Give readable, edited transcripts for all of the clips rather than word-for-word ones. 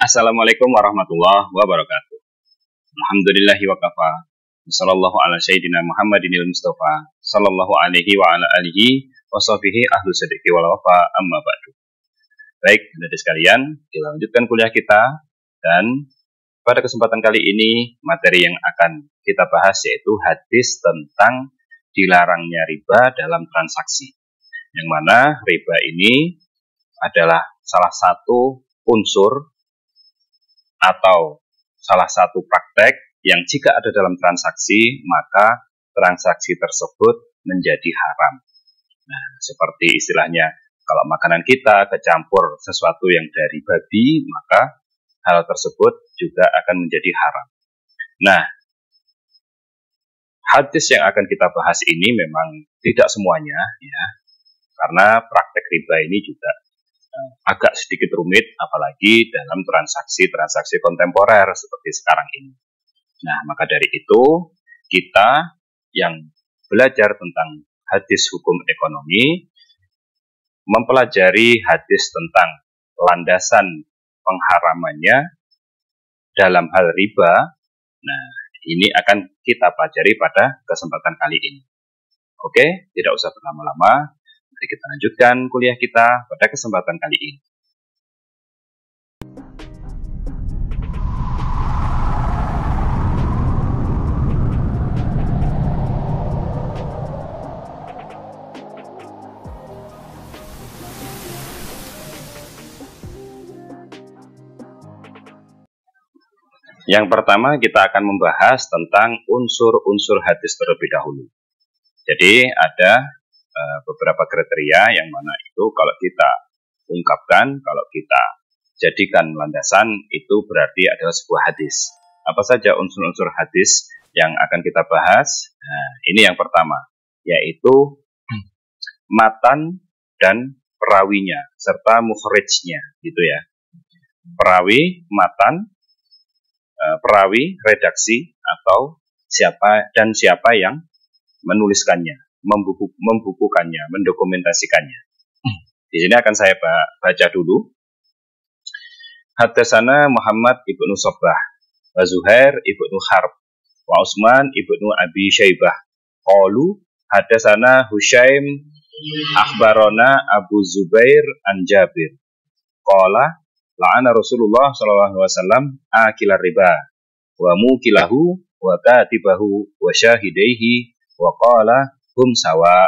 Assalamualaikum warahmatullahi wabarakatuh. Alhamdulillahi wa kafa. Sallallahu ala sayyidina Muhammadinil Mustafa. Sallallahu alaihi wa ala alihi wa sahbihi ahlu siddiqi wal wafa amma ba'du. Baik, hadirin sekalian, kita lanjutkan kuliah kita. Dan pada kesempatan kali ini, materi yang akan kita bahas yaitu hadis tentang dilarangnya riba dalam transaksi. Yang mana riba ini adalah salah satu unsur atau salah satu praktek yang jika ada dalam transaksi, maka transaksi tersebut menjadi haram. Nah, seperti istilahnya, kalau makanan kita kecampur sesuatu yang dari babi, maka hal tersebut juga akan menjadi haram. Nah, hadis yang akan kita bahas ini memang tidak semuanya, ya, karena praktek riba ini juga agak sedikit rumit, apalagi dalam transaksi-transaksi kontemporer seperti sekarang ini. Nah, maka dari itu, kita yang belajar tentang hadis hukum ekonomi, mempelajari hadis tentang landasan pengharamannya dalam hal riba. Nah, ini akan kita pelajari pada kesempatan kali ini. Oke, tidak usah berlama-lama. Mari kita lanjutkan kuliah kita pada kesempatan kali ini. Yang pertama, kita akan membahas tentang unsur-unsur hadis terlebih dahulu. Jadi ada beberapa kriteria yang mana itu kalau kita ungkapkan, kalau kita jadikan landasan, itu berarti adalah sebuah hadis. Apa saja unsur-unsur hadis yang akan kita bahas? Nah, ini yang pertama, yaitu matan dan perawinya serta mukhrijnya, gitu ya. Perawi, matan, perawi, redaksi, atau siapa yang menuliskannya, membukukannya, mendokumentasikannya. Di sini akan saya baca dulu. Haddatsana Muhammad ibnu Sabbah, wa Zuhair ibnu Harb, wa Utsman ibnu Abi Syaibah. Qalu haddatsana Husyaim akhbarana Abu Zubair an Jabir. Qala la'ana Rasulullah sallallahu alaihi wasallam akilar riba wa mukilahu wa katibahu wa syahidaihi wa qala hum sawa,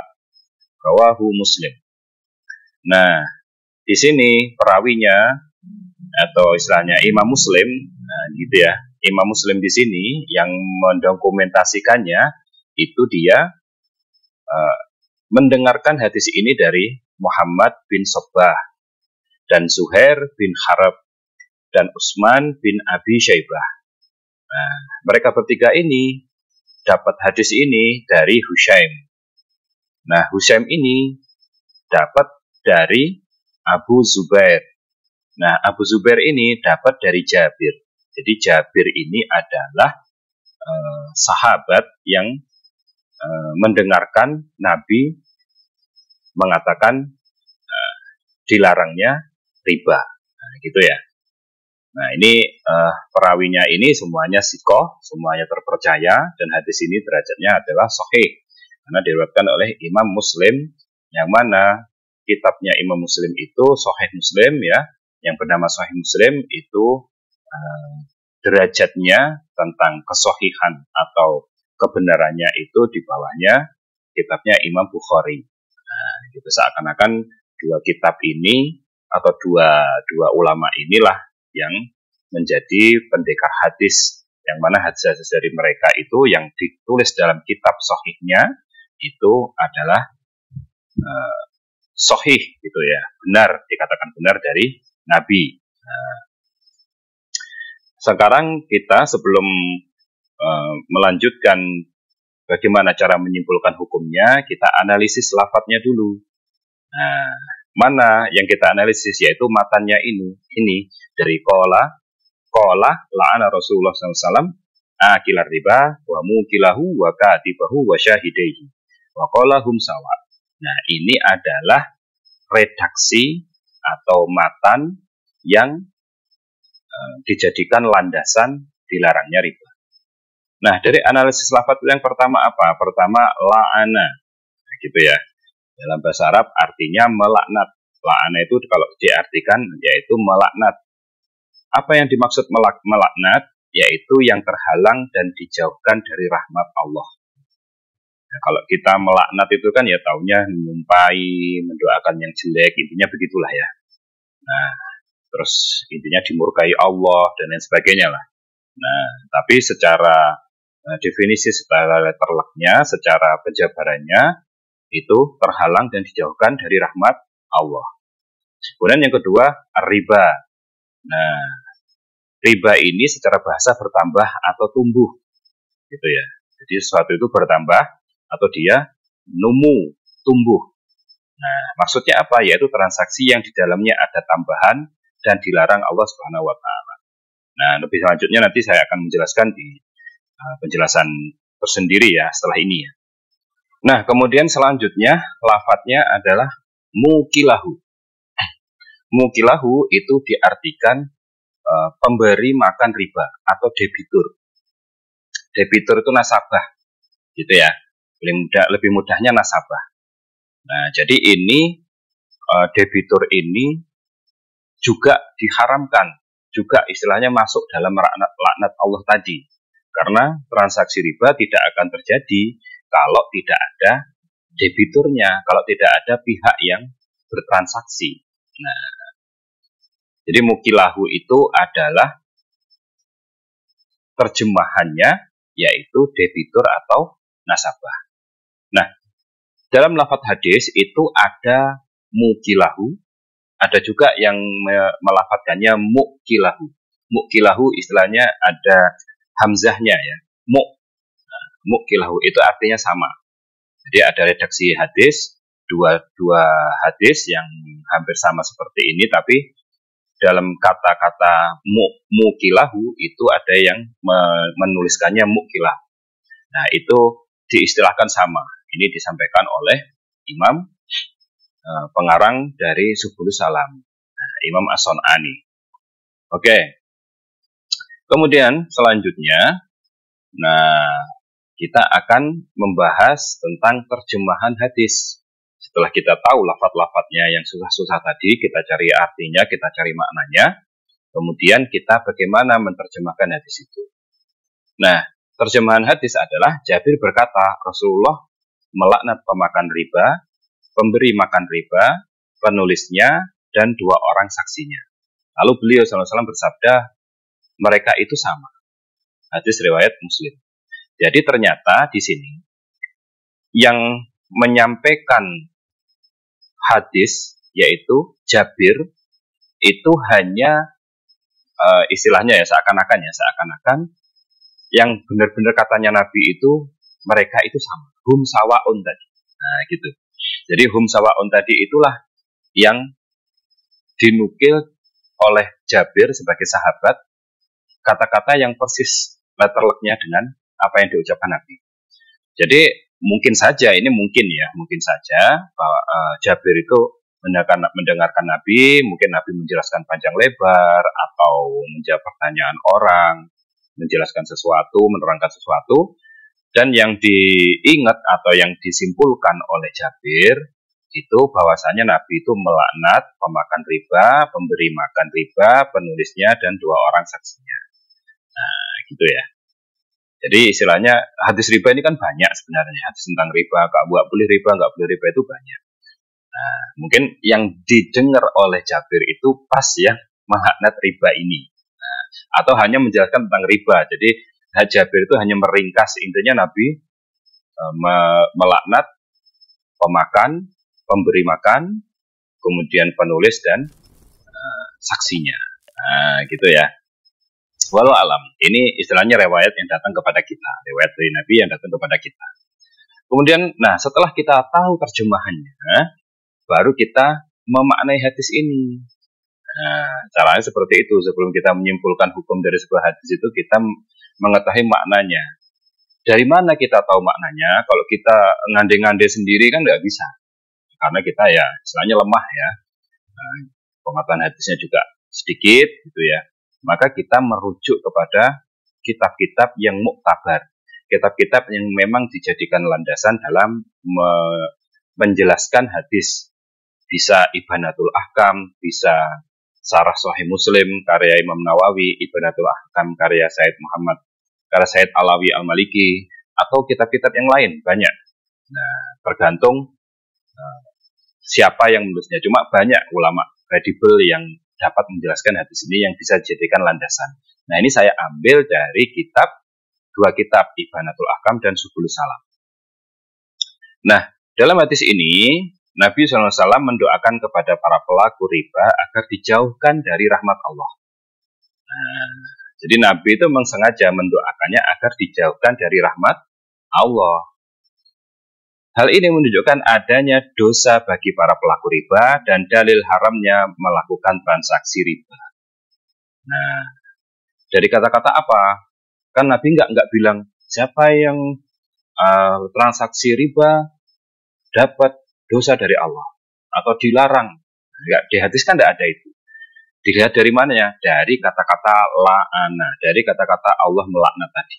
rawahu Muslim. Nah, di sini perawinya atau istilahnya Imam Muslim, nah gitu ya. Imam Muslim di sini yang mendokumentasikannya itu dia mendengarkan hadis ini dari Muhammad bin Sabbah dan Zuhair bin Harb dan Utsman bin Abi Syaibah. Nah, mereka bertiga ini dapat hadis ini dari Husyaim. Nah, Husyaim ini dapat dari Abu Zubair. Nah, Abu Zubair ini dapat dari Jabir. Jadi Jabir ini adalah sahabat yang mendengarkan Nabi mengatakan dilarangnya riba. Nah, gitu ya. Nah, ini perawinya ini semuanya sikoh, semuanya terpercaya, dan hadis ini derajatnya adalah sahih. Karena diriwayatkan oleh Imam Muslim, yang mana kitabnya Imam Muslim itu Sahih Muslim, ya, yang bernama Sahih Muslim itu derajatnya tentang kesahihan atau kebenarannya itu di bawahnya kitabnya Imam Bukhari. Nah, gitu, seakan-akan dua kitab ini atau dua ulama inilah yang menjadi pendekar hadis, yang mana hadis-hadis dari mereka itu yang ditulis dalam kitab sahihnya itu adalah sahih, gitu ya, benar, dikatakan benar dari Nabi. Nah, sekarang kita sebelum melanjutkan bagaimana cara menyimpulkan hukumnya, kita analisis lafadznya dulu. Nah, mana yang kita analisis, yaitu matannya ini dari qala la'ana Rasulullah SAW akilar riba wa mukilahu wa katibahu wa syahidaihi wa qala hum sawa. Nah, ini adalah redaksi atau matan yang dijadikan landasan dilarangnya riba. Nah, dari analisis lafadz yang pertama apa? Pertama, la'ana, gitu ya. Dalam bahasa Arab artinya melaknat. La'ana itu kalau diartikan yaitu melaknat. Apa yang dimaksud melaknat? Yaitu yang terhalang dan dijauhkan dari rahmat Allah. Nah, kalau kita melaknat itu kan ya taunya menyumpai, mendoakan yang jelek, intinya begitulah ya. Nah, terus intinya dimurkai Allah dan lain sebagainya lah. Nah, tapi secara definisi, secara letterleknya, secara penjabarannya itu terhalang dan dijauhkan dari rahmat Allah. Kemudian yang kedua, riba. Nah, riba ini secara bahasa bertambah atau tumbuh, gitu ya. Jadi sesuatu itu bertambah atau dia tumbuh. Nah, maksudnya apa? Yaitu transaksi yang di dalamnya ada tambahan dan dilarang Allah Subhanahu wa taala. Nah, lebih selanjutnya nanti saya akan menjelaskan di penjelasan tersendiri ya setelah ini ya. Nah, kemudian selanjutnya lafadznya adalah mukilahu. Mukilahu itu diartikan pemberi makan riba atau debitur. Debitur itu nasabah, gitu ya. Lebih mudahnya nasabah. Nah, jadi ini debitur ini juga diharamkan, juga istilahnya masuk dalam laknat Allah tadi. Karena transaksi riba tidak akan terjadi kalau tidak ada debiturnya, kalau tidak ada pihak yang bertransaksi. Nah, jadi mukilahu itu adalah terjemahannya yaitu debitur atau nasabah. Nah, dalam lafadz hadis itu ada mukilahu, ada juga yang melafadzkannya mukilahu. Mukilahu istilahnya ada hamzahnya ya, mukilahu itu artinya sama. Jadi ada redaksi hadis, dua hadis yang hampir sama seperti ini, tapi dalam kata-kata mukilahu itu ada yang menuliskannya mukilahu. Nah, itu diistilahkan sama. Ini disampaikan oleh Imam pengarang dari Subulus Salam, Imam As-Sun'ani. Oke. Kemudian selanjutnya, kita akan membahas tentang terjemahan hadis. Setelah kita tahu lafadz-lafadznya yang susah-susah tadi, kita cari artinya, kita cari maknanya. Kemudian kita bagaimana menerjemahkan hadis itu. Nah, terjemahan hadis adalah Jabir berkata, Rasulullah melaknat pemakan riba, pemberi makan riba, penulisnya, dan 2 orang saksinya. Lalu beliau SAW bersabda, mereka itu sama. Hadis riwayat Muslim. Jadi ternyata di sini yang menyampaikan hadis yaitu Jabir itu hanya istilahnya ya seakan-akan yang benar-benar katanya Nabi itu mereka itu sama. Hum sawaun tadi. Nah, gitu. Jadi hum sawaun tadi itulah yang dinukil oleh Jabir sebagai sahabat, kata-kata yang persis letterleknya dengan apa yang diucapkan Nabi. Jadi mungkin saja bahwa Jabir itu mendengarkan Nabi, mungkin Nabi menjelaskan panjang lebar atau menjawab pertanyaan orang, menjelaskan sesuatu, menerangkan sesuatu, dan yang diingat atau yang disimpulkan oleh Jabir itu bahwasanya Nabi itu melaknat pemakan riba, pemberi makan riba, penulisnya, dan 2 orang saksinya. Nah, gitu ya. Jadi istilahnya hadis riba ini kan banyak sebenarnya. Hadis tentang riba, nggak boleh riba itu banyak. Nah, mungkin yang didengar oleh Jabir itu pas ya melaknat riba ini. Nah, atau hanya menjelaskan tentang riba. Jadi Jabir itu hanya meringkas, intinya Nabi melaknat pemakan, pemberi makan, kemudian penulis dan saksinya. Nah, gitu ya. Walau alam, ini istilahnya riwayat yang datang kepada kita, riwayat dari Nabi yang datang kepada kita. Kemudian, setelah kita tahu terjemahannya, baru kita memaknai hadis ini. Nah, caranya seperti itu. Sebelum kita menyimpulkan hukum dari sebuah hadis itu, kita mengetahui maknanya. Dari mana kita tahu maknanya? Kalau kita ngande-ngande sendiri kan nggak bisa, karena kita ya, istilahnya lemah ya. Nah, pengetahuan hadisnya juga sedikit, gitu ya. maka kita merujuk kepada kitab-kitab yang muktabar, kitab-kitab yang memang dijadikan landasan dalam menjelaskan hadis. Bisa Ibanatul Ahkam, bisa Syarah Sahih Muslim karya Imam Nawawi, Ibanatul Ahkam karya Said Alawi Al-Maliki, atau kitab-kitab yang lain banyak. Nah, tergantung siapa yang menulisnya. Cuma banyak ulama kredibel yang dapat menjelaskan hadis ini yang bisa dijadikan landasan. Nah, ini saya ambil dari dua kitab, Ibanatul Ahkam dan Subulus Salam. Nah, dalam hadis ini Nabi SAW mendoakan kepada para pelaku riba agar dijauhkan dari rahmat Allah. Nah, jadi Nabi itu memang sengaja mendoakannya agar dijauhkan dari rahmat Allah. Hal ini menunjukkan adanya dosa bagi para pelaku riba dan dalil haramnya melakukan transaksi riba. Nah, dari kata-kata apa? Kan Nabi nggak bilang siapa yang transaksi riba dapat dosa dari Allah atau dilarang. Nggak, di hadis kan nggak ada itu. Dilihat dari mana ya? Dari kata-kata la'ana, dari kata-kata Allah melaknat tadi.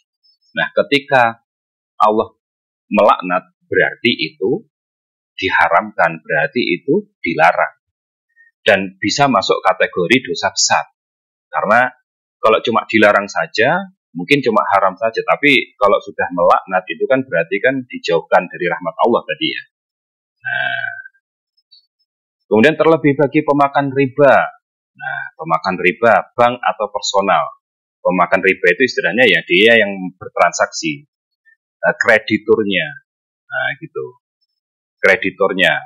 Nah, ketika Allah melaknat, berarti itu diharamkan, berarti itu dilarang. Dan bisa masuk kategori dosa besar. Karena kalau cuma dilarang saja, mungkin cuma haram saja. Tapi kalau sudah melaknat, itu kan berarti kan dijauhkan dari rahmat Allah tadi ya. Nah, kemudian terlebih bagi pemakan riba. Nah, pemakan riba, bank atau personal. Pemakan riba itu istilahnya ya dia yang bertransaksi. Krediturnya. Nah, gitu. Krediturnya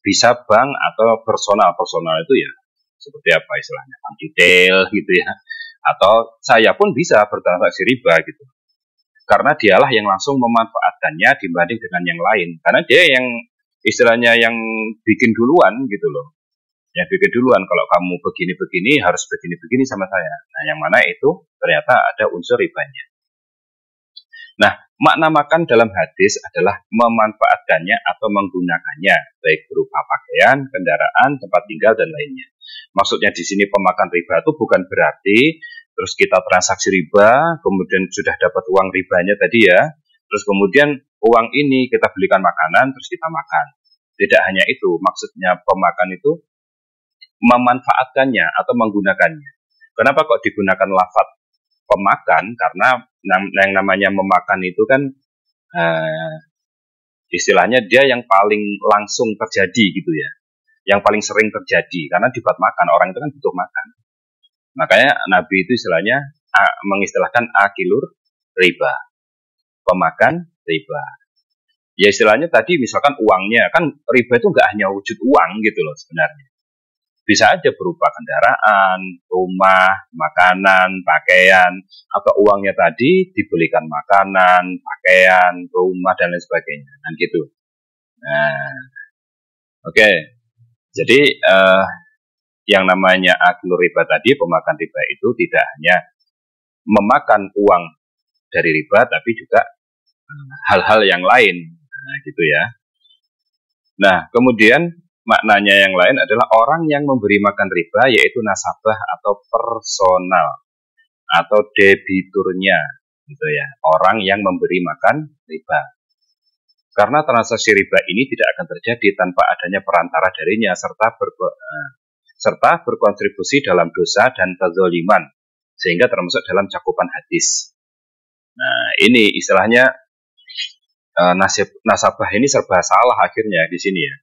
bisa bank atau personal. Personal itu ya seperti apa istilahnya? Bank detail gitu ya. Atau saya pun bisa bertransaksi riba gitu. Karena dialah yang langsung memanfaatkannya dibanding dengan yang lain. Karena dia yang istilahnya yang bikin duluan gitu loh. Yang bikin duluan, kalau kamu begini-begini harus begini-begini sama saya. Nah, yang mana itu ternyata ada unsur ribanya. Nah, makna makan dalam hadis adalah memanfaatkannya atau menggunakannya, baik berupa pakaian, kendaraan, tempat tinggal, dan lainnya. Maksudnya di sini pemakan riba itu bukan berarti terus kita transaksi riba, kemudian sudah dapat uang ribanya tadi ya, terus kemudian uang ini kita belikan makanan, terus kita makan. Tidak hanya itu, maksudnya pemakan itu memanfaatkannya atau menggunakannya. Kenapa kok digunakan lafaz pemakan? Karena yang namanya memakan itu kan istilahnya dia yang paling langsung terjadi gitu ya, yang paling sering terjadi karena di bab makan orang itu kan butuh makan. Makanya Nabi itu istilahnya mengistilahkan akilur riba, pemakan riba. Ya istilahnya tadi misalkan uangnya kan riba itu nggak hanya wujud uang gitu loh sebenarnya. Bisa aja berupa kendaraan, rumah, makanan, pakaian, atau uangnya tadi dibelikan makanan, pakaian, rumah, dan lain sebagainya. Nah, gitu. Nah, oke. Jadi, yang namanya aklur riba tadi, pemakan riba itu tidak hanya memakan uang dari riba, tapi juga hal-hal yang lain. Nah, gitu ya. Nah, kemudian maknanya yang lain adalah orang yang memberi makan riba, yaitu nasabah atau personal atau debiturnya, gitu ya. Orang yang memberi makan riba. Karena transaksi riba ini tidak akan terjadi tanpa adanya perantara darinya serta berkontribusi dalam dosa dan kezaliman, sehingga termasuk dalam cakupan hadis. Nah, ini istilahnya nasabah ini serba salah akhirnya di sini ya.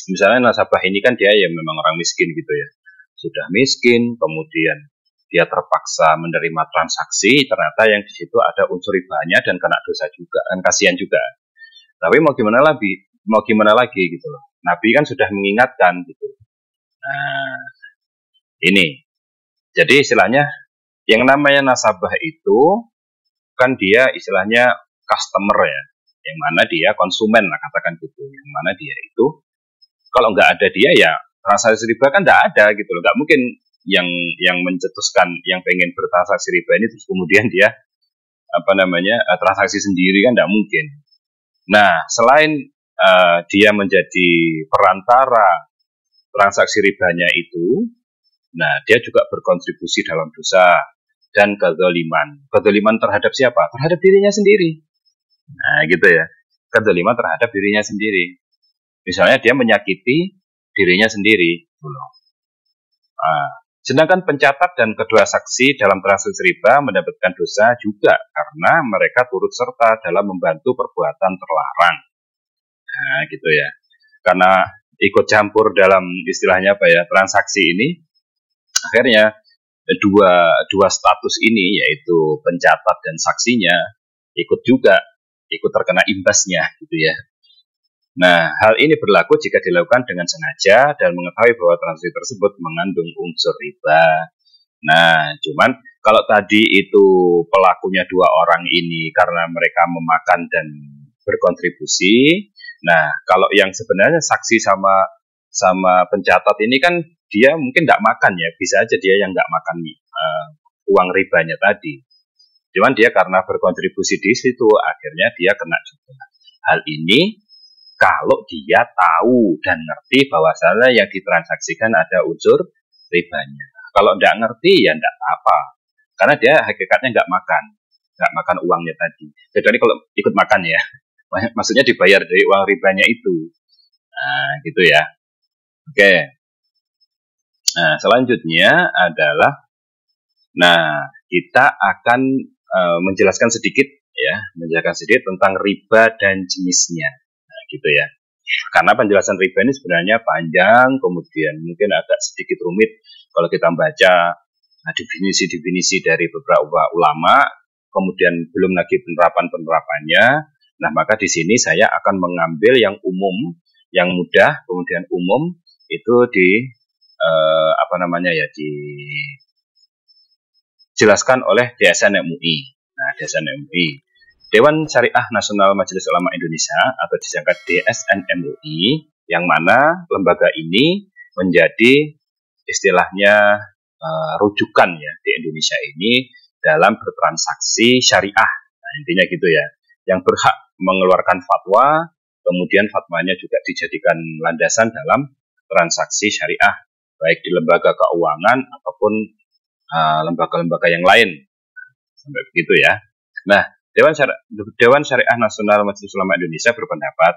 Misalnya nasabah ini kan dia ya memang orang miskin gitu ya. Sudah miskin, kemudian dia terpaksa menerima transaksi, ternyata yang di situ ada unsur ribanya dan kena dosa juga, kan kasihan juga. Tapi mau gimana lagi gitu loh. Nabi kan sudah mengingatkan gitu. Nah, ini. Jadi istilahnya yang namanya nasabah itu kan dia istilahnya customer ya. Yang mana dia konsumen lah katakan gitu. Yang mana dia itu kalau nggak ada dia ya transaksi riba kan nggak ada gitu loh. Nggak mungkin yang mencetuskan yang pengen bertransaksi riba ini terus kemudian dia transaksi sendiri kan nggak mungkin. Nah, selain dia menjadi perantara transaksi ribanya itu, Nah, dia juga berkontribusi dalam dosa dan kezaliman. Kezaliman terhadap siapa? Terhadap dirinya sendiri. Nah, gitu ya. Kezaliman terhadap dirinya sendiri. Misalnya dia menyakiti dirinya sendiri. Nah, sedangkan pencatat dan kedua saksi dalam transaksi riba mendapatkan dosa juga karena mereka turut serta dalam membantu perbuatan terlarang. Nah, gitu ya. Karena ikut campur dalam istilahnya apa ya, transaksi ini, akhirnya dua status ini yaitu pencatat dan saksinya ikut terkena imbasnya gitu ya. Nah, hal ini berlaku jika dilakukan dengan sengaja dan mengetahui bahwa transaksi tersebut mengandung unsur riba. Nah, cuman kalau tadi itu pelakunya dua orang ini karena mereka memakan dan berkontribusi. Nah, kalau yang sebenarnya saksi sama pencatat ini kan dia mungkin tidak makan ya, bisa aja dia yang nggak makan uang ribanya tadi. Cuman dia karena berkontribusi di situ, akhirnya dia kena juga. Hal ini kalau dia tahu dan ngerti bahwasannya yang ditransaksikan ada unsur ribanya. Kalau tidak ngerti ya tidak apa, karena dia hakikatnya nggak makan uangnya tadi. Kecuali kalau ikut makan ya, maksudnya dibayar dari uang ribanya itu. Nah, gitu ya. Oke. Nah, selanjutnya adalah, kita akan menjelaskan sedikit tentang riba dan jenisnya. Nah, gitu ya. Karena penjelasan riba ini sebenarnya panjang, kemudian mungkin agak sedikit rumit kalau kita baca definisi-definisi dari beberapa ulama, kemudian belum lagi penerapan-penerapannya. Nah, maka di sini saya akan mengambil yang umum, yang mudah, kemudian umum itu dijelaskan oleh DSN MUI. Nah, DSN MUI, Dewan Syariah Nasional Majelis Ulama Indonesia atau disingkat DSN MUI, yang mana lembaga ini menjadi istilahnya rujukan ya di Indonesia ini dalam bertransaksi syariah. Nah, intinya gitu ya, yang berhak mengeluarkan fatwa, kemudian fatwanya juga dijadikan landasan dalam transaksi syariah, baik di lembaga keuangan ataupun lembaga-lembaga yang lain. Sampai begitu ya. Nah, Dewan Syariah Nasional Majelis Ulama Indonesia berpendapat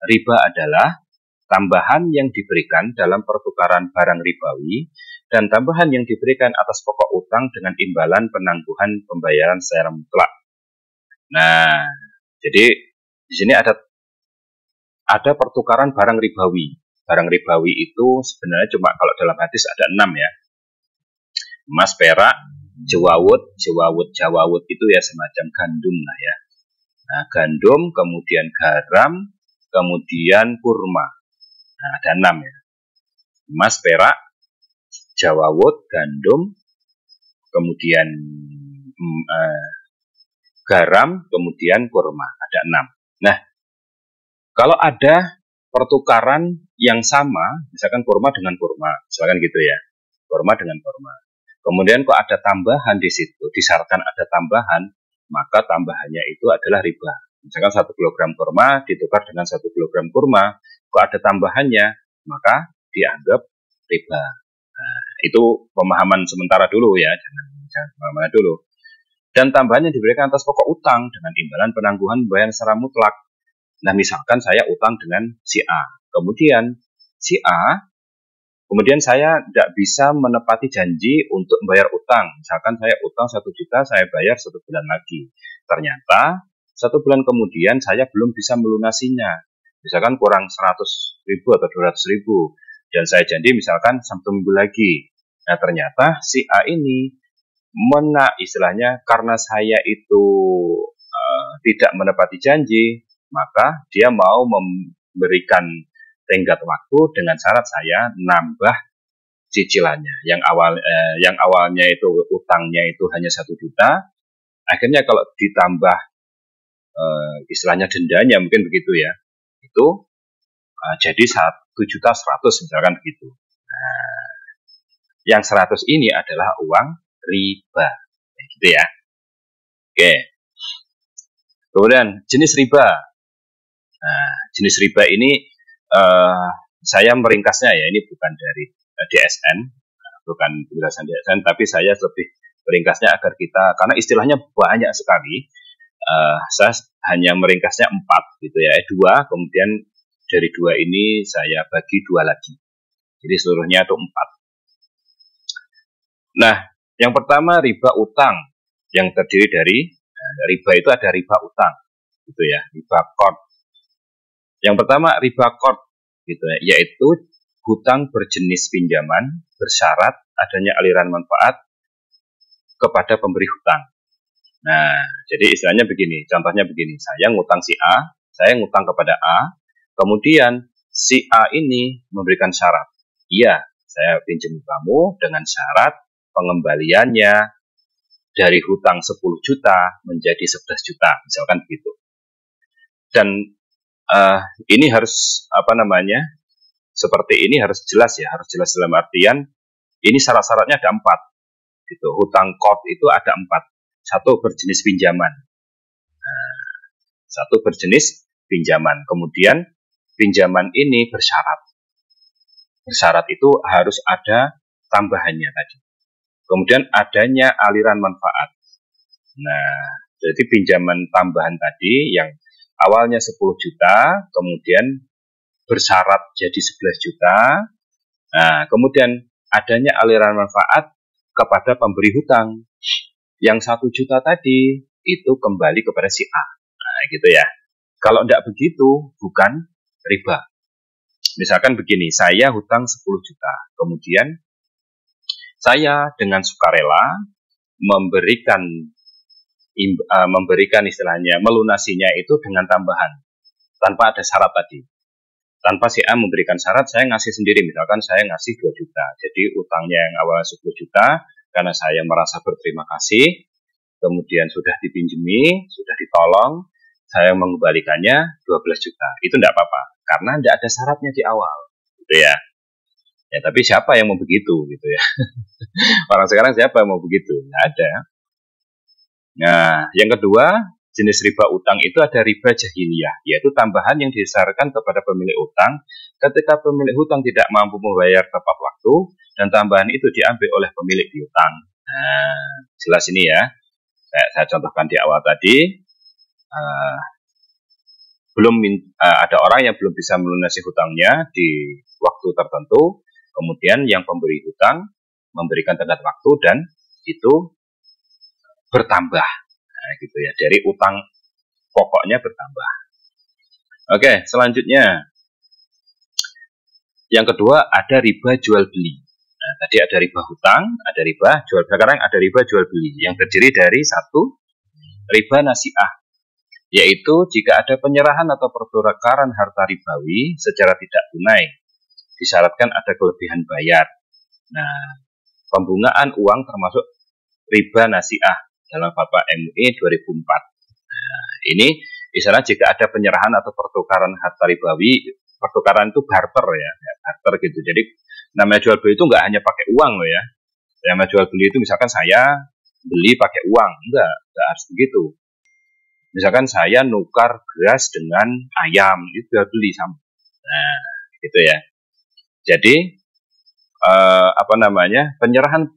riba adalah tambahan yang diberikan dalam pertukaran barang ribawi dan tambahan yang diberikan atas pokok utang dengan imbalan penangguhan pembayaran secara mutlak. Nah, jadi di sini ada pertukaran barang ribawi. Barang ribawi itu sebenarnya cuma kalau dalam hadis ada 6 ya. Emas, perak, jawawut itu ya semacam gandum lah ya. Nah, gandum, kemudian garam, kemudian kurma. Nah, ada 6 ya. Emas, perak, jawawut, gandum, kemudian garam, kemudian kurma. Ada 6. Nah, kalau ada pertukaran yang sama, misalkan kurma dengan kurma, misalkan gitu ya, kurma dengan kurma. Kemudian kok ada tambahan di situ, disyaratkan ada tambahan, maka tambahannya itu adalah riba. Misalkan 1 kg kurma ditukar dengan 1 kg kurma, kok ada tambahannya, maka dianggap riba. Nah, itu pemahaman sementara dulu ya, jangan kemana-mana dulu. Dan tambahannya diberikan atas pokok utang dengan imbalan penangguhan pembayaran secara mutlak. Nah, misalkan saya utang dengan si A, kemudian si A, kemudian saya tidak bisa menepati janji untuk membayar utang. Misalkan saya utang 1 juta, saya bayar 1 bulan lagi. Ternyata 1 bulan kemudian saya belum bisa melunasinya. Misalkan kurang 100.000 atau 200.000. Dan saya janji misalkan 1 minggu lagi. Nah, ternyata si A ini istilahnya karena saya itu tidak menepati janji, maka dia mau memberikan tenggat waktu dengan syarat saya nambah cicilannya. Yang awalnya itu utangnya itu hanya 1 juta, akhirnya kalau ditambah istilahnya dendanya mungkin begitu ya, itu jadi 1.100.000 misalkan begitu. Nah, yang 100 ini adalah uang riba, gitu ya. Oke. Kemudian jenis riba. Nah, jenis riba ini saya meringkasnya ya, ini bukan dari DSN, bukan penjelasan di ASN, tapi saya lebih meringkasnya agar kita, karena istilahnya banyak sekali, saya hanya meringkasnya 4 gitu ya, 2, kemudian dari 2 ini saya bagi 2 lagi. Jadi seluruhnya itu 4. Nah, yang pertama riba utang yang terdiri dari riba itu ada riba utang gitu ya, riba qard. Yang pertama riba qard gitu ya, yaitu hutang berjenis pinjaman bersyarat adanya aliran manfaat kepada pemberi hutang. Nah, jadi istilahnya begini, contohnya begini, saya ngutang si A, saya ngutang kepada A, kemudian si A ini memberikan syarat, iya, saya pinjam kamu dengan syarat pengembaliannya dari hutang 10 juta menjadi 11 juta, misalkan begitu. Dan ini harus, seperti ini harus jelas ya, harus jelas dalam artian, ini syarat-syaratnya ada 4, gitu. Hutang qard itu ada 4. Satu berjenis pinjaman. Satu berjenis pinjaman. Kemudian pinjaman ini bersyarat. Bersyarat itu harus ada tambahannya tadi. Kemudian adanya aliran manfaat. Nah, jadi pinjaman tambahan tadi yang awalnya 10 juta, kemudian bersyarat jadi 11 juta. Nah, kemudian adanya aliran manfaat kepada pemberi hutang. Yang 1 juta tadi itu kembali kepada si A. Nah, gitu ya. Kalau tidak begitu, bukan riba. Misalkan begini, saya hutang 10 juta. Kemudian saya dengan sukarela memberikan istilahnya, melunasinya itu dengan tambahan. Tanpa ada syarat tadi. Tanpa si A memberikan syarat, saya ngasih sendiri. Misalkan saya ngasih 2 juta. Jadi utangnya yang awal 10 juta, karena saya merasa berterima kasih, kemudian sudah dipinjemi, sudah ditolong, saya mengembalikannya 12 juta. Itu tidak apa-apa, karena tidak ada syaratnya di awal. Gitu ya. Ya, tapi siapa yang mau begitu? Gitu ya. Orang sekarang siapa yang mau begitu? Tidak ada. Nah, yang kedua, jenis riba utang itu ada riba jahiliyah, yaitu tambahan yang disyaratkan kepada pemilik utang ketika pemilik hutang tidak mampu membayar tepat waktu dan tambahan itu diambil oleh pemilik piutang. Nah, jelas ini ya. Saya contohkan di awal tadi, ada orang yang belum bisa melunasi hutangnya di waktu tertentu, kemudian yang pemberi hutang memberikan tenggat waktu dan itu bertambah. Nah, gitu ya. Dari utang pokoknya bertambah. Oke, selanjutnya. Yang kedua ada riba jual beli. Nah, tadi ada riba hutang, ada riba jual beli. Sekarang ada riba jual beli yang terdiri dari satu, riba nasi'ah, yaitu jika ada penyerahan atau pertukaran harta ribawi secara tidak tunai, disyaratkan ada kelebihan bayar. Nah, pembungaan uang termasuk riba nasi'ah dalam Fatwa MUI 2004. Nah, ini misalnya jika ada penyerahan atau pertukaran harta ribawi, pertukaran itu barter ya, barter gitu. Jadi namanya jual beli itu nggak hanya pakai uang loh ya. Namanya jual beli itu misalkan saya beli pakai uang, enggak harus begitu. Misalkan saya nukar beras dengan ayam, itu jual beli sama. Nah, gitu ya. Jadi penyerahan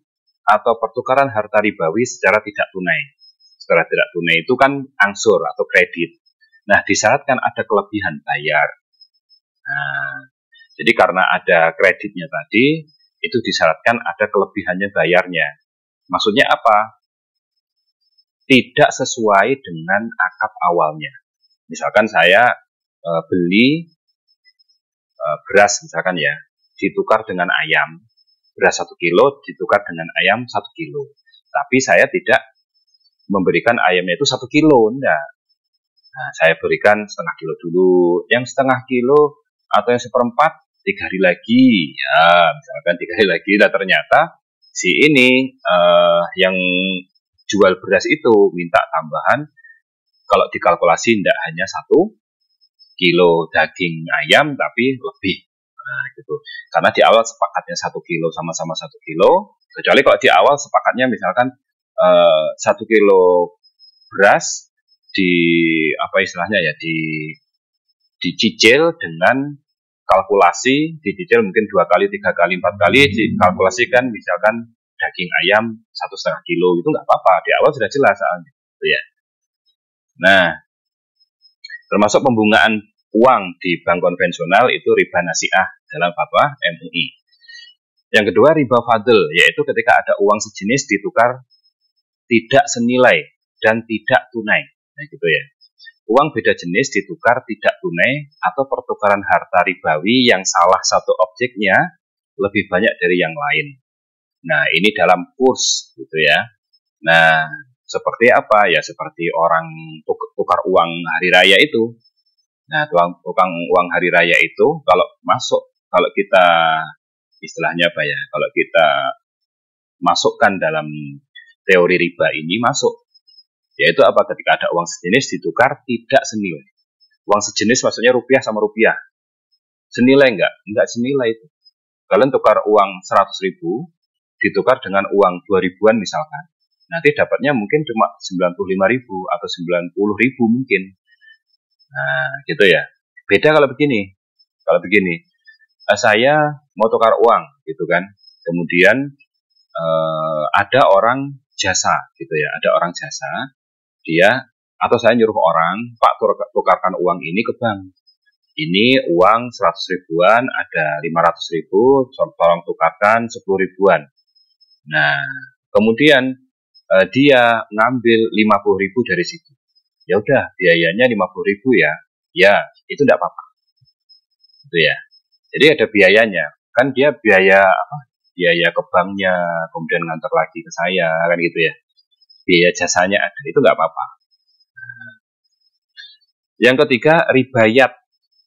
atau pertukaran harta ribawi secara tidak tunai. Secara tidak tunai itu kan angsur atau kredit. Nah, disyaratkan ada kelebihan bayar. Nah, jadi karena ada kreditnya tadi, itu disyaratkan ada kelebihannya bayarnya. Maksudnya apa? Tidak sesuai dengan akad awalnya. Misalkan saya beli beras misalkan ya, ditukar dengan ayam. Beras 1 kilo ditukar dengan ayam 1 kilo. Tapi saya tidak memberikan ayamnya itu 1 kilo, enggak. Nah, saya berikan setengah kilo dulu. Yang setengah kilo atau yang seperempat 3 hari lagi. Ya, misalkan 3 hari lagi. Dan ternyata si ini yang jual beras itu minta tambahan. Kalau dikalkulasi tidak hanya 1 kilo daging ayam, tapi lebih. Nah, gitu. Karena di awal sepakatnya 1 kilo sama-sama 1 kilo, kecuali kalau di awal sepakatnya misalkan 1 kilo beras dicicil dengan kalkulasi, dicicil mungkin 2 kali, 3 kali, 4 kali, dikalkulasikan misalkan daging ayam 1,5 kilo, itu nggak apa-apa, di awal sudah jelas soalnya, gitu ya. Nah, termasuk pembungaan uang di bank konvensional itu riba nasi'ah dalam fatwa MUI. Yang kedua riba fadl, yaitu ketika ada uang sejenis ditukar tidak senilai dan tidak tunai. Nah, gitu ya. Uang beda jenis ditukar tidak tunai atau pertukaran harta ribawi yang salah satu objeknya lebih banyak dari yang lain. Nah, ini dalam kurs gitu ya. Nah, seperti apa? Ya seperti orang tukar uang hari raya itu. Nah, tukang uang hari raya itu kalau kita istilahnya apa ya? Kalau kita masukkan dalam teori riba ini masuk. Yaitu apa? Ketika ada uang sejenis ditukar tidak senilai. Uang sejenis maksudnya rupiah sama rupiah. Senilai enggak? Enggak senilai itu. Kalian tukar uang 100.000 ditukar dengan uang 2.000-an misalkan. Nanti dapatnya mungkin cuma 95.000 atau 90.000 mungkin. Nah, gitu ya. Beda kalau begini. Kalau begini, saya mau tukar uang gitu kan. Kemudian ada orang jasa gitu ya. Ada orang jasa. Dia atau saya nyuruh orang, Pak tukarkan uang ini ke bank. Ini uang 100.000-an, ada 500.000, tolong tukarkan 10.000-an. Nah, kemudian dia ngambil 50.000 dari situ. Ya udah, biayanya 50.000 ya. Ya, itu enggak apa-apa. Gitu ya. Jadi ada biayanya. Kan dia biaya ke banknya, kemudian ngantar lagi ke saya, kan gitu ya. Biaya jasanya ada, itu nggak apa-apa. Yang ketiga, ribayat,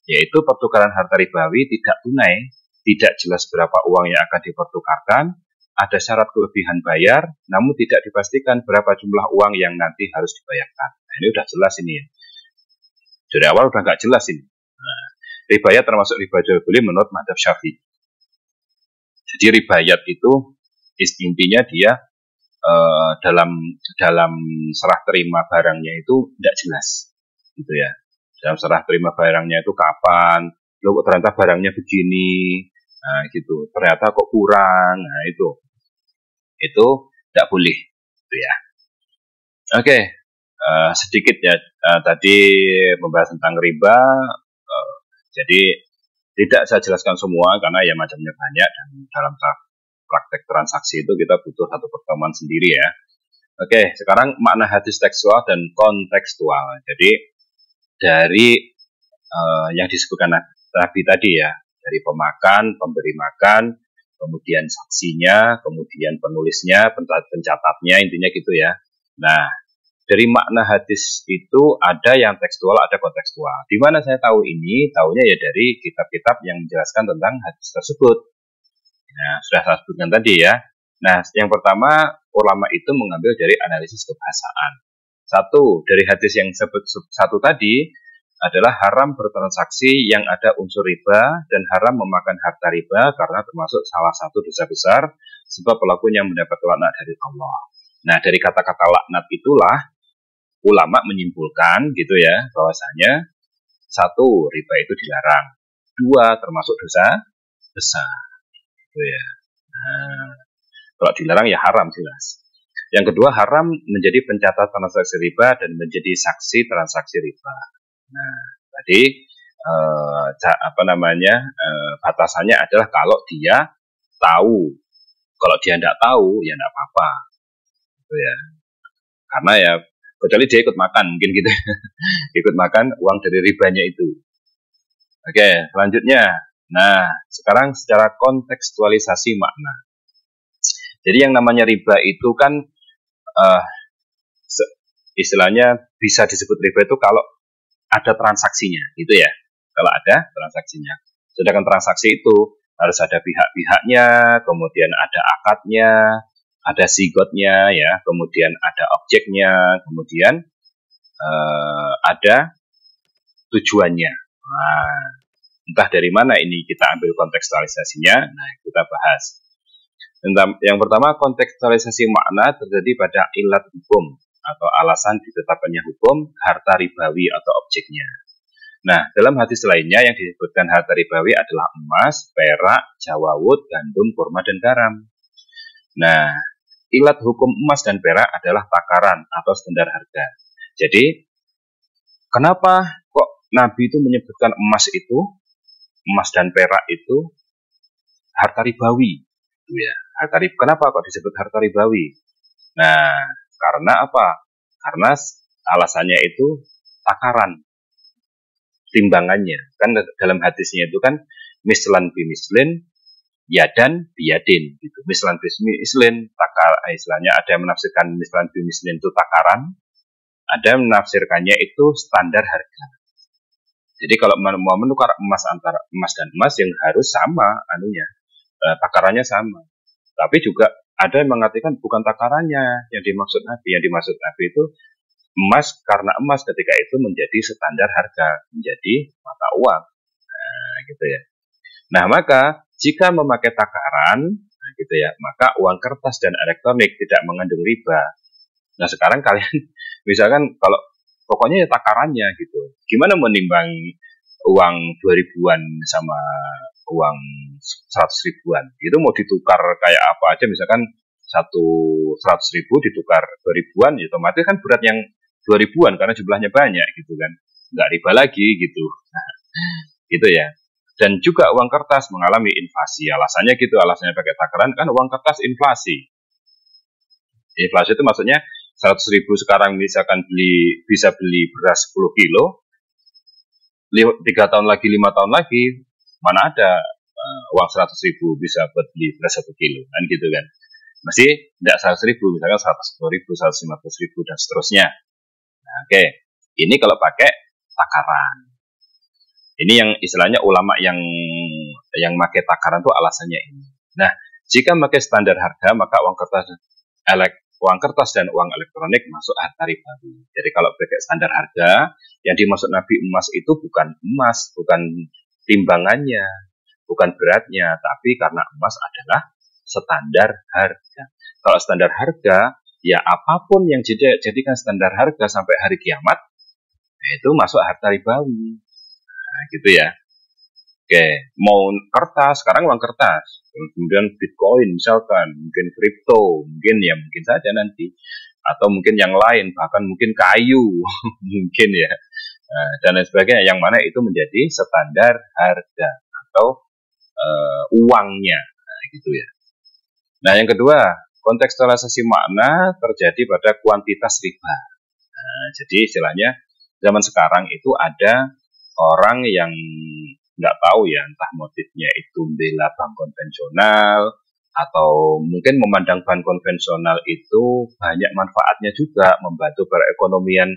yaitu pertukaran harta ribawi tidak tunai, tidak jelas berapa uang yang akan dipertukarkan, ada syarat kelebihan bayar, namun tidak dipastikan berapa jumlah uang yang nanti harus dibayarkan. Nah, ini udah jelas ini ya. Dari awal udah nggak jelas ini. Nah, ribayat termasuk riba jual beli menurut mazhab Syafi'i. Jadi ribayat itu intinya dia dalam serah terima barangnya itu tidak jelas gitu ya. Dalam serah terima barangnya itu kapan, loh ternyata barangnya begini, nah gitu, ternyata kok kurang, nah itu tidak boleh gitu ya. Oke, sedikit ya tadi membahas tentang riba, jadi tidak saya jelaskan semua karena ya macamnya banyak dan dalam praktek transaksi itu kita butuh satu pertemuan sendiri ya. Oke, sekarang makna hadis tekstual dan kontekstual. Jadi dari yang disebutkan Nabi tadi ya, dari pemakan, pemberi makan, kemudian saksinya, kemudian penulisnya, pencatatnya, intinya gitu ya. Nah, dari makna hadis itu ada yang tekstual, ada kontekstual. Di mana saya tahu ini? Tahunya ya dari kitab-kitab yang menjelaskan tentang hadis tersebut. Nah, sudah saya sebutkan tadi ya. Nah, yang pertama, ulama itu mengambil dari analisis kebahasaan. Satu, dari hadis yang satu tadi adalah haram bertransaksi yang ada unsur riba dan haram memakan harta riba karena termasuk salah satu dosa besar sebab pelakunya mendapat laknat dari Allah. Nah, dari kata-kata laknat itulah ulama menyimpulkan gitu ya, bahwasanya satu, riba itu dilarang. Dua, termasuk dosa besar. Gitu ya. Nah, kalau dilarang ya haram jelas. Yang kedua, haram menjadi pencatat transaksi riba dan menjadi saksi transaksi riba. Nah, tadi batasannya adalah kalau dia tahu. Kalau dia tidak tahu, ya tidak apa-apa. Gitu ya. Karena ya kecuali dia ikut makan mungkin gitu. Ikut makan uang dari ribanya itu. Oke, selanjutnya. Nah, sekarang secara kontekstualisasi makna. Jadi yang namanya riba itu kan istilahnya bisa disebut riba itu kalau ada transaksinya, gitu ya. Kalau ada transaksinya. Sedangkan transaksi itu harus ada pihak-pihaknya, kemudian ada akadnya, ada sigotnya, ya, kemudian ada objeknya, kemudian ada tujuannya. Nah, entah dari mana ini kita ambil kontekstualisasinya, nah kita bahas. Yang pertama, kontekstualisasi makna terjadi pada ilat hukum atau alasan ditetapkannya hukum harta ribawi atau objeknya. Nah, dalam hadis lainnya yang disebutkan harta ribawi adalah emas, perak, jawawut, gandum, kurma, dan garam. Nah, ilat hukum emas dan perak adalah takaran atau standar harga. Jadi, kenapa kok Nabi itu menyebutkan emas dan perak itu harta ribawi? Ya, kenapa kok disebut harta ribawi? Nah, karena apa? Karena alasannya itu takaran, timbangannya. Kan dalam hadisnya itu kan mislan bimislin, yadan biyadin gitu. Mislan bimislin, istilahnya ada yang menafsirkan mislan bimislin itu takaran, ada yang menafsirkannya itu standar harga. Jadi kalau mau menukar emas antara emas dan emas yang harus sama takarannya sama. Tapi juga ada yang mengatakan bukan takarannya yang dimaksud Nabi. Yang dimaksud Nabi itu emas, karena emas ketika itu menjadi standar harga, menjadi mata uang. Nah, gitu ya. Nah, maka jika memakai takaran, gitu ya, maka uang kertas dan elektronik tidak mengandung riba. Nah, sekarang kalian misalkan kalau pokoknya ya takarannya gitu. Gimana menimbang uang 2000-an sama uang 100 ribuan? Itu mau ditukar kayak apa aja, misalkan 100 ribu ditukar 2000-an, ya otomatis kan berat yang 2000-an karena jumlahnya banyak gitu kan. Nggak riba lagi gitu. Nah, gitu ya. Dan juga uang kertas mengalami inflasi. Alasannya gitu, alasannya pakai takaran kan uang kertas inflasi. Inflasi itu maksudnya 100 ribu sekarang misalkan bisa beli beras 10 kilo, 3 tahun lagi, 5 tahun lagi, mana ada uang 100 ribu bisa buat beli beras 1 kilo, kan gitu kan. Masih tidak 100 ribu, misalkan 110 ribu, 150 ribu, dan seterusnya. Nah, oke. Ini kalau pakai takaran. Ini yang istilahnya ulama yang pakai takaran itu alasannya ini. Nah, jika pakai standar harga, maka uang kertas dan uang elektronik masuk harta ribawi. Jadi kalau pakai standar harga, yang dimaksud Nabi emas itu bukan emas, bukan timbangannya, bukan beratnya, tapi karena emas adalah standar harga. Kalau standar harga, ya apapun yang jadikan standar harga sampai hari kiamat, itu masuk harta ribawi. Nah, gitu ya. Oke, mau kertas, sekarang uang kertas, kemudian Bitcoin misalkan, mungkin kripto, mungkin saja nanti, atau mungkin yang lain, bahkan mungkin kayu, mungkin ya, dan lain sebagainya, yang mana itu menjadi standar harga atau uangnya, gitu ya. Nah, yang kedua, kontekstualisasi makna terjadi pada kuantitas riba. Nah, jadi istilahnya zaman sekarang itu ada orang yang nggak tahu ya, entah motifnya itu membela bank konvensional atau mungkin memandang bank konvensional itu banyak manfaatnya juga, membantu perekonomian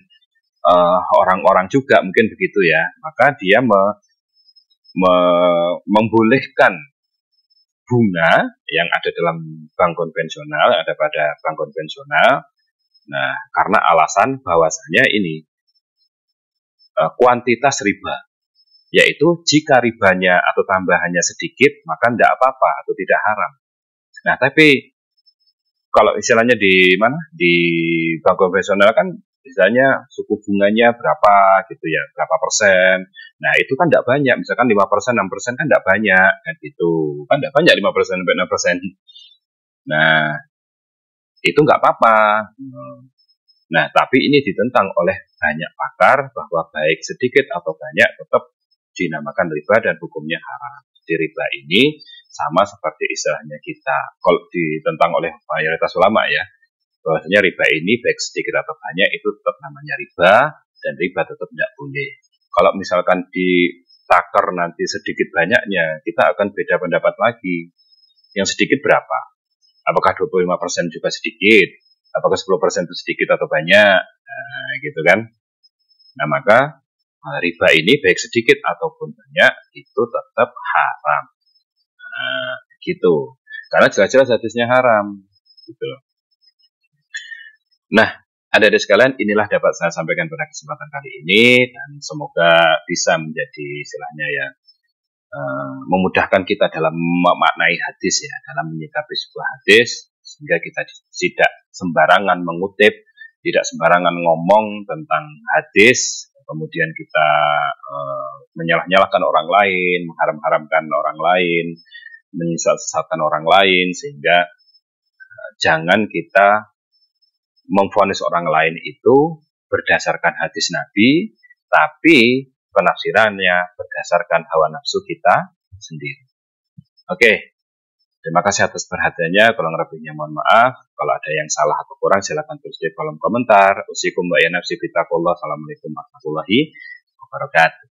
orang-orang juga, mungkin begitu ya. Maka dia membolehkan bunga yang ada dalam bank konvensional, ada pada bank konvensional. Nah, karena alasan bahwasanya ini kuantitas riba, yaitu jika ribanya atau tambahannya sedikit, maka tidak apa-apa atau tidak haram. Nah, tapi kalau istilahnya di bank konvensional kan istilahnya suku bunganya berapa gitu ya, berapa persen. Nah, itu kan tidak banyak, misalkan 5%, 6% kan tidak banyak, kan gitu. Kan tidak banyak 5% sampai 6%. Nah, itu nggak apa-apa. Nah, tapi ini ditentang oleh banyak pakar bahwa baik sedikit atau banyak tetap dinamakan riba dan hukumnya haram. Jadi riba ini sama seperti istilahnya kita, kalau ditentang oleh mayoritas ulama ya, bahwasanya riba ini baik sedikit atau banyak itu tetap namanya riba, dan riba tetap tidak boleh. Kalau misalkan ditakar nanti sedikit banyaknya, kita akan beda pendapat lagi. Yang sedikit berapa? Apakah 25% juga sedikit? Apakah 10% itu sedikit atau banyak? Nah, gitu kan. Nah, maka riba ini baik sedikit ataupun banyak itu tetap haram. Nah, gitu. Karena jelas-jelas hadisnya haram. Gitu. Nah, adik-adik sekalian, inilah dapat saya sampaikan pada kesempatan kali ini, dan semoga bisa menjadi istilahnya ya, memudahkan kita dalam memaknai hadis ya, dalam menyikapi sebuah hadis, sehingga kita tidak sembarangan mengutip, tidak sembarangan ngomong tentang hadis, kemudian kita menyalah-nyalahkan orang lain, mengharam-haramkan orang lain, menyesatkan orang lain, sehingga jangan kita memvonis orang lain itu berdasarkan hadis Nabi, tapi penafsirannya berdasarkan hawa nafsu kita sendiri. Oke, terima kasih atas perhatiannya. Kalau lebihnya mohon maaf. Kalau ada yang salah atau kurang silakan tulis di kolom komentar. Usikum wa ya nafsi bittaqullah. Assalamualaikum warahmatullahi wabarakatuh.